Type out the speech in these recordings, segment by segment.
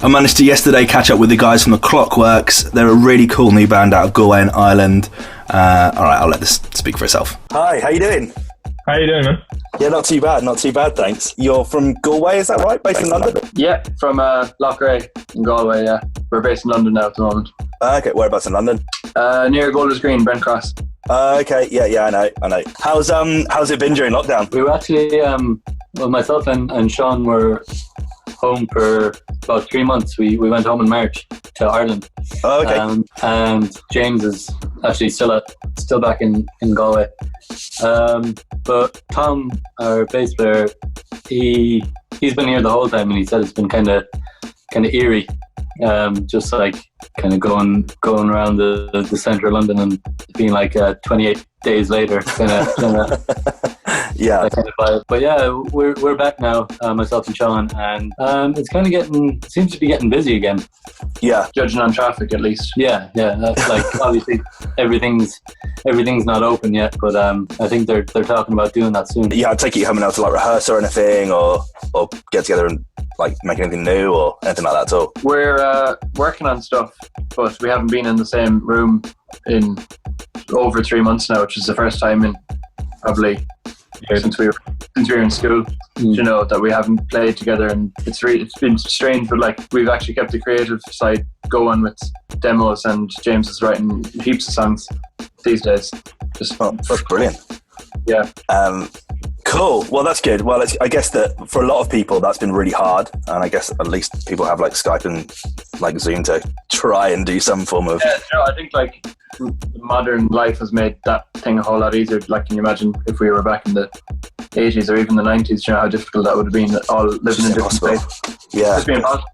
I managed to yesterday catch up with the guys from the Clockworks. They're a really cool new band out of Galway in Ireland. Alright, I'll let this speak for itself. Hi, how you doing? How you doing, man? Yeah, not too bad, thanks. You're from Galway, is that right? Based in London? Yeah, from Loughrea in Galway, yeah. We're based in London now at the moment. Okay, whereabouts in London? Near Golders Green, Brent Cross. Okay, yeah, I know. How's it been during lockdown? We were actually, myself and Sean were home for about 3 months. We went home in March to Ireland. Oh, okay. And James is actually still back in Galway. But Tom, our bass player, he's been here the whole time, and he said it's been kind of eerie, just like kind of going around the centre of London and being like 28 days later, kind of yeah. That kind of vibe. But yeah, we're back now, myself and Sean, and it's seems to be getting busy again. Yeah, judging on traffic at least. Yeah. That's like obviously everything's not open yet, but I think they're talking about doing that soon. Yeah, I take it you're coming out to like rehearse or anything, or get together and like make anything new or anything like that at all. We're working on stuff, but we haven't been in the same room in over 3 months now, which is the first time in probably since we were in school. You know, that we haven't played together, and it's been strange, but like we've actually kept the creative side going with demos, and James is writing heaps of songs these days. That's brilliant. Yeah. Cool. Well, that's good. Well, I guess that for a lot of people that's been really hard, and I guess at least people have like Skype and like Zoom to try and do some form of. Yeah, I think like modern life has made that thing a whole lot easier. Like, can you imagine if we were back in the 80s or even the 90s? You know how difficult that would have been, all living in different places. Yeah, it's been impossible.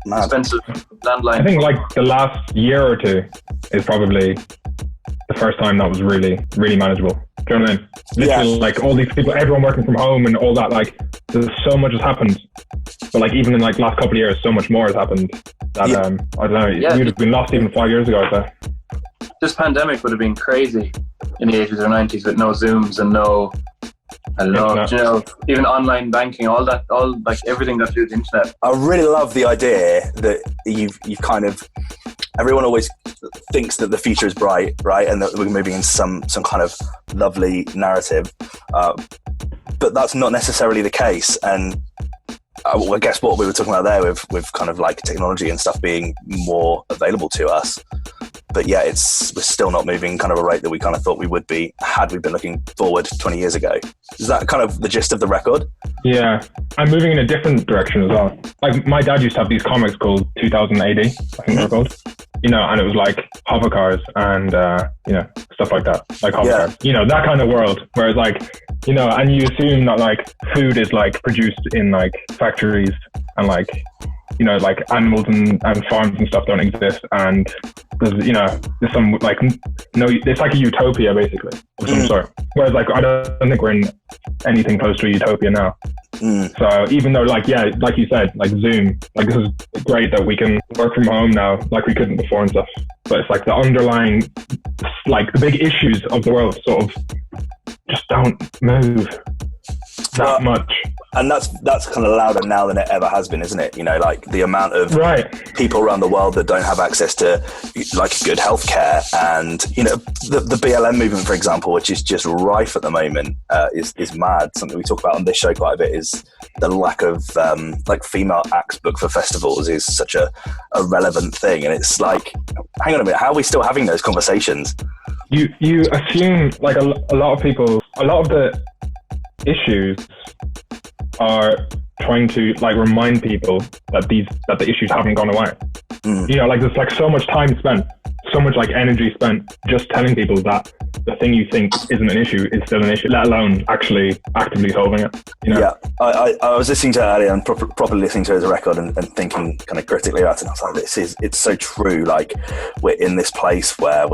Mad. Expensive landline. I think like the last year or two is probably the first time that was really, really manageable. Do you know what I mean? Literally, yeah. Like all these people, everyone working from home and all that, like there's so much has happened. But like even in like last couple of years, so much more has happened that I don't know, you'd have been lost even 5 years ago, I'd say. This pandemic would have been crazy in the 80s or 90s with no Zooms and no, I don't know, you know, even online banking, all like everything got through the internet. I really love the idea that you've kind of, everyone always thinks that the future is bright, right? And that we're moving into some kind of lovely narrative. But that's not necessarily the case. And I guess what we were talking about there with kind of like technology and stuff being more available to us. But yeah, we're still not moving kind of a rate that we kind of thought we would be had we been looking forward 20 years ago. Is that kind of the gist of the record? Yeah, I'm moving in a different direction as well. Like my dad used to have these comics called 2000 AD, I think they're called. You know, and it was like hover cars and, you know, stuff like that. Like hover cars. You know, that kind of world. Whereas like, you know, and you assume that like food is like produced in like factories and like, you know, like animals and farms and stuff don't exist, and there's, you know, there's some like it's like a utopia basically of some sort. Whereas like I don't think we're in anything close to a utopia now. So even though like, yeah, like you said, like Zoom, like this is great that we can work from home now like we couldn't before and stuff, but it's like the underlying, like the big issues of the world sort of just don't move that much. And that's kind of louder now than it ever has been, isn't it? You know, like the amount of people around the world that don't have access to like good healthcare, and you know, the BLM movement, for example, which is just rife at the moment, is mad. Something we talk about on this show quite a bit is the lack of like female acts booked for festivals is such a relevant thing, and it's like, hang on a minute, how are we still having those conversations? You assume like a lot of people, a lot of the issues are trying to like remind people that the issues haven't gone away. You know, like there's like so much time spent, so much like energy spent just telling people that the thing you think isn't an issue is still an issue, let alone actually actively solving it. You know? Yeah, I was listening to it earlier and properly listening to it as a record and thinking kind of critically about it. And I was like, it's so true. Like we're in this place where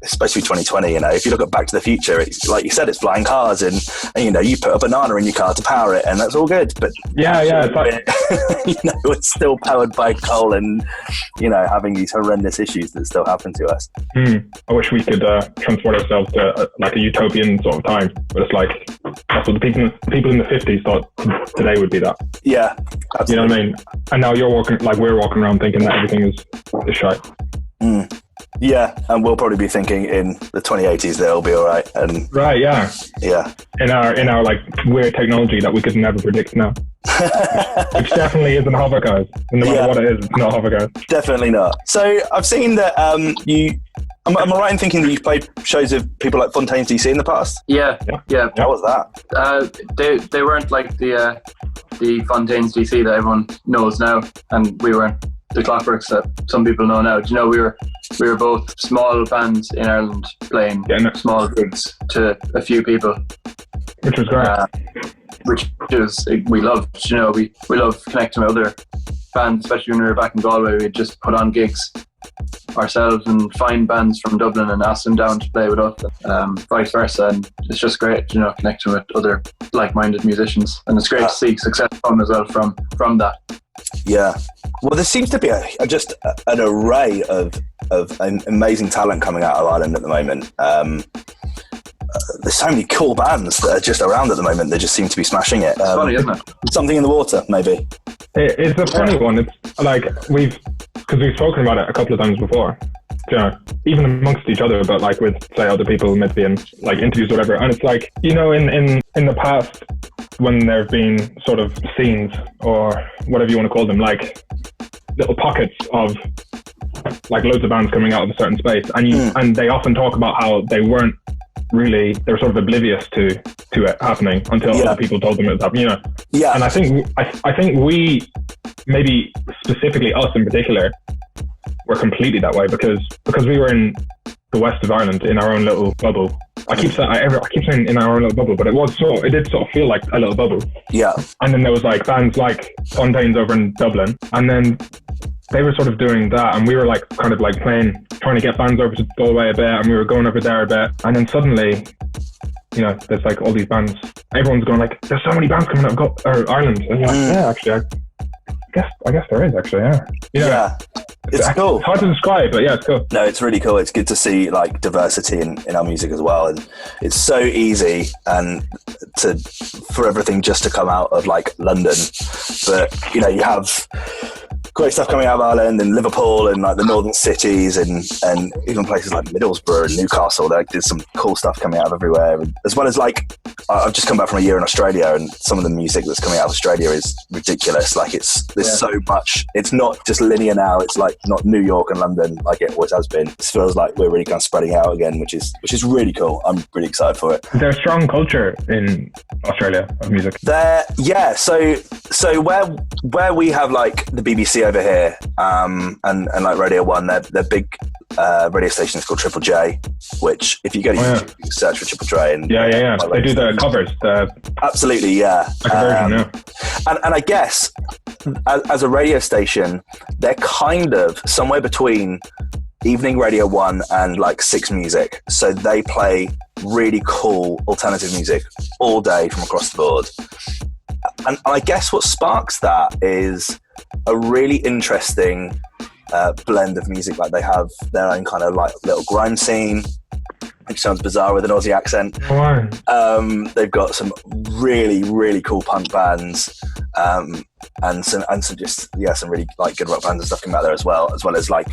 especially 2020, you know, if you look at Back to the Future, it's like you said, it's flying cars and you know, you put a banana in your car to power it and that's all good. But it's like, you know, it's still powered by coal and, you know, having these horrendous issues that still happen to us. I wish we could transport ourselves to like a utopian sort of time, but it's like That's what the people in the 50s thought today would be that. Yeah, absolutely. You know what I mean? And now we're walking around thinking that everything is shite. Yeah, and we'll probably be thinking in the 2080s that it'll be all right. And right, yeah. In our like weird technology that we could never predict now. Which definitely isn't hover cars. No matter what it is, it's not hover cars. Definitely not. So I've seen that am I right in thinking that you've played shows of people like Fontaines DC in the past? Yeah. How was that? They weren't like the Fontaines DC that everyone knows now, and we weren't the Clockworks that some people know now. Do you know, we were both small bands in Ireland playing small gigs to a few people, which was great. We loved. You know, we love connecting with other bands, especially when we were back in Galway. We'd just put on gigs ourselves and find bands from Dublin and ask them down to play with us, vice versa. And it's just great, you know, connecting with other like-minded musicians, and it's great to see success come as well from that. Yeah. Well, there seems to be just an array of amazing talent coming out of Ireland at the moment. There's so many cool bands that are just around at the moment. They just seem to be smashing it. It's funny, isn't it? Something in the water, maybe. It's a funny one. It's like we've spoken about it a couple of times before. You know, even amongst each other, but like with, say, other people maybe in like interviews or whatever. And it's like, you know, in the past, when there have been sort of scenes or whatever you want to call them, like little pockets of like loads of bands coming out of a certain space, and they often talk about how they were sort of oblivious to it happening until other people told them it was happening, you know. Yeah. And I think we, maybe specifically us in particular, were completely that way because we were in the west of Ireland in our own little bubble. I keep saying in our own little bubble, but it did sort of feel like a little bubble. Yeah. And then there was like bands like Fontaines over in Dublin, and then they were sort of doing that, and we were like kind of like trying to get bands over to Galway a bit, and we were going over there a bit, and then suddenly, you know, there's like all these bands. Everyone's going like, there's so many bands coming out of Ireland, and you're like, yeah, actually, I guess there is actually, yeah. You know, yeah. It's cool. It's hard to describe, but yeah, it's cool. No, it's really cool. It's good to see like diversity in our music as well, and it's so easy and for everything just to come out of like London, but you know, you have great stuff coming out of Ireland and Liverpool and like the northern cities and even places like Middlesbrough and Newcastle. There's some cool stuff coming out of everywhere, as well as like I've just come back from a year in Australia, and some of the music that's coming out of Australia is ridiculous. Like there's so much. It's not just linear now. It's like not New York and London like it always has been. It feels like we're really kind of spreading out again, which is really cool. I'm really excited for it. There's a strong culture in Australia of music. So where we have like the BBC over here, and like Radio 1, they're big radio stations called Triple J, which if you go to YouTube, you can search for Triple J. And yeah. They do the covers. Absolutely, yeah. Like a version, yeah. And I guess as a radio station, they're kind of somewhere between Evening Radio 1 and like Six Music. So they play really cool alternative music all day from across the board. And I guess what sparks that is a really interesting blend of music. Like they have their own kind of like little grime scene, which sounds bizarre with an Aussie accent. They've got some really, really cool punk bands, and some really like good rock bands and stuff coming out there as well as like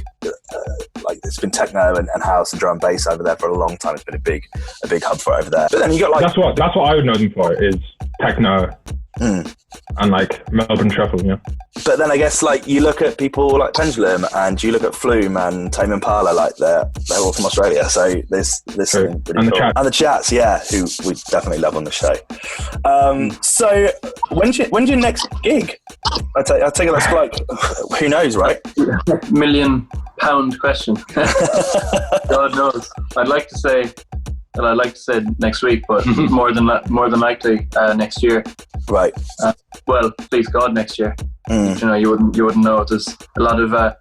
it's been techno and house and drum and bass over there for a long time. It's been a big hub for it over there. But then you got like that's what I would know them for is techno. And like Melbourne Shuffle, yeah. But then I guess like you look at people like Pendulum and you look at Flume and Tame Impala, like they're all from Australia. So there's something pretty cool. And the Chats, yeah, who we definitely love on the show. So when's your next gig? I take it that's like who knows, right? £1 million question. God knows. I'd like to say next week, but more than likely next year. Right. Well, please God, next year. You know, you wouldn't know. There's a lot of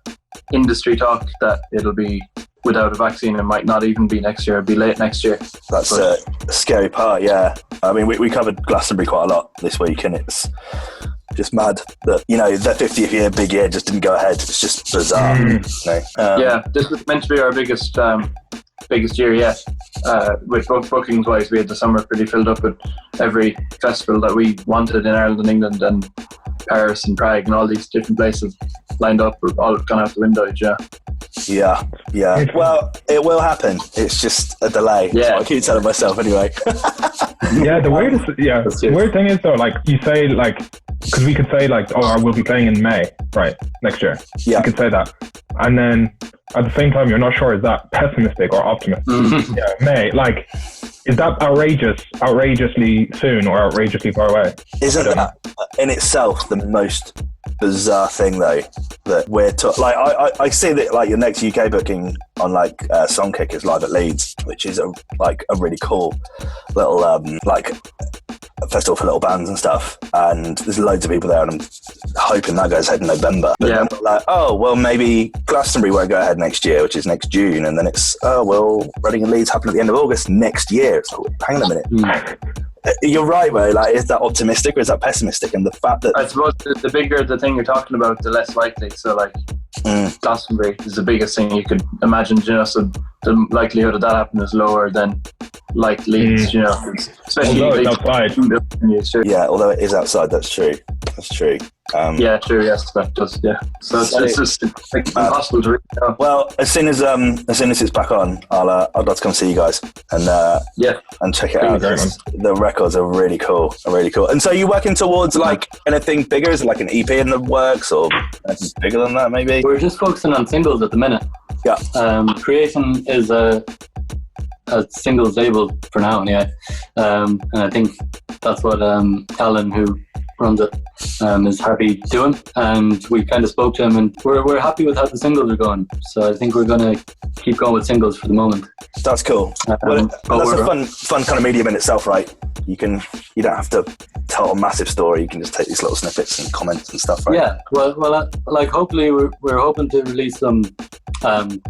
industry talk that it'll be without a vaccine. It might not even be next year. It'll be late next year. That's a scary part. Yeah. I mean, we covered Glastonbury quite a lot this week, and it's just mad that, you know, their 50th year big year just didn't go ahead. It's just bizarre. You know? Yeah, this was meant to be our biggest biggest year yet. With bookings wise, we had the summer pretty filled up with every festival that we wanted in Ireland and England and Paris and Prague and all these different places lined up. We're all gone out the window. Yeah. Well, it will happen. It's just a delay. Yeah. So I keep telling myself anyway. Yeah, the weird thing is though, like you say, like, because we could say like, oh, I will be playing in May, right, next year. Yeah. You could say that, and then at the same time, you're not sure is that pessimistic or optimistic. Yeah, May, like, is that outrageously soon or outrageously far away? Isn't that in itself the most bizarre thing though, that we're like I see that like your next UK booking on like Songkick is live at Leeds, which is a really cool little like a festival for little bands and stuff, and there's loads of people there, and I'm hoping that goes ahead in November. But then we're like, oh well, maybe Glastonbury won't go ahead next year, which is next June, and then it's Reading and Leeds happen at the end of August next year. It's like, hang on a minute. You're right, Ray. Like, is that optimistic or is that pessimistic? And the fact that I suppose the bigger the thing you're talking about, the less likely. So, like, Glastonbury is the biggest thing you could imagine. So the likelihood of that happening is lower than like Leeds. Especially although Leeds. It's outside. Yeah, although it is outside, that's true. That's true. Yeah, true. Yes, that does. Yeah. So it's just impossible to read. Well, as soon as it's back on, I'd love to come see you guys and and check it out. The records are really cool. And so you're working towards like anything bigger? Is it like an EP in the works or anything bigger than that? Maybe we're just focusing on singles at the minute. Yeah. Creation is a singles label for now, anyway. And I think that's what Alan, who runs it, is happy doing, and we kind of spoke to him, and we're happy with how the singles are going. So I think we're going to keep going with singles for the moment. That's cool. Well, that's a fun kind of medium in itself, right? You don't have to tell a massive story. You can just take these little snippets and comments and stuff, right? Yeah. Well, like hopefully we're hoping to release them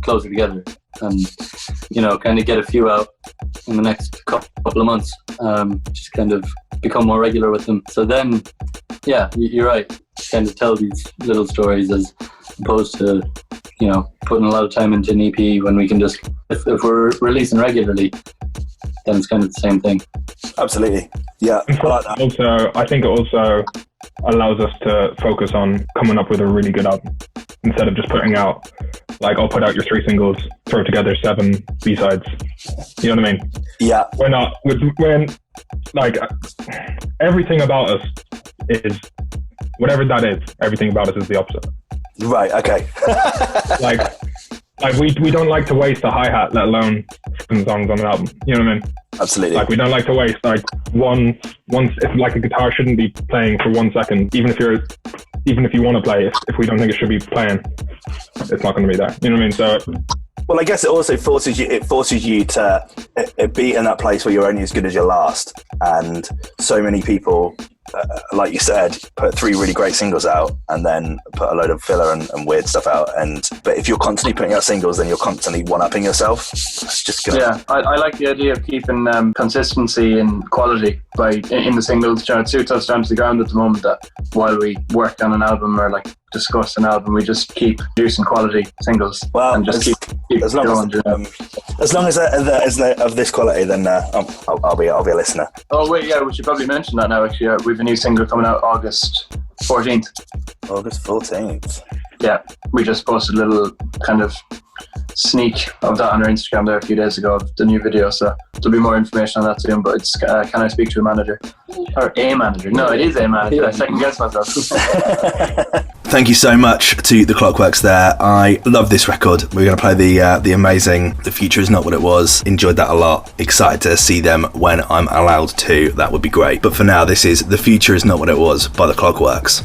closer together, and kind of get a few out in the next couple of months. Just kind of become more regular with them. So then, yeah, you're right. Kind of tell these little stories as opposed to, putting a lot of time into an EP when we can just, if we're releasing regularly, then it's kind of the same thing. Absolutely. Yeah. I like that. Also, I think it also allows us to focus on coming up with a really good album instead of just putting out, like, I'll put out your 3 singles, throw together 7 B-sides. You know what I mean? Yeah. We're not, when, like, everything about us is, whatever that is, everything about us is the opposite. Right, okay. like we don't like to waste a hi-hat, let alone 7 songs on an album. You know what I mean? Absolutely. Like, we don't like to waste, like, if like a guitar shouldn't be playing for 1 second, even if you want to play, if we don't think it should be playing, it's not going to be there. You know what I mean? So, well, I guess it also forces you to be in that place where you're only as good as your last. And so many people, like you said, put 3 really great singles out and then put a load of filler and weird stuff out. But if you're constantly putting out singles, then you're constantly one-upping yourself. It's just gonna... Yeah, I like the idea of keeping consistency and quality in the singles. It suits us down to the ground at the moment that while we work on an album or like discuss an album, we just keep producing quality singles. Well, and just keep as long going. As long as they're of this quality, then I'll be a listener. Oh wait, yeah, we should probably mention that now. Actually, we have a new single coming out August 14th. August 14th. Yeah, we just posted a little kind of sneak of that on our Instagram there a few days ago of the new video, so there'll be more information on that soon. But it's Can I Speak to a Manager? Or a manager? No, it is a manager. I second guess myself. Thank you so much to the Clockworks there. I love this record. We're going to play the amazing The Future Is Not What It Was. Enjoyed that a lot. Excited to see them when I'm allowed to. That would be great. But for now, this is The Future Is Not What It Was by the Clockworks.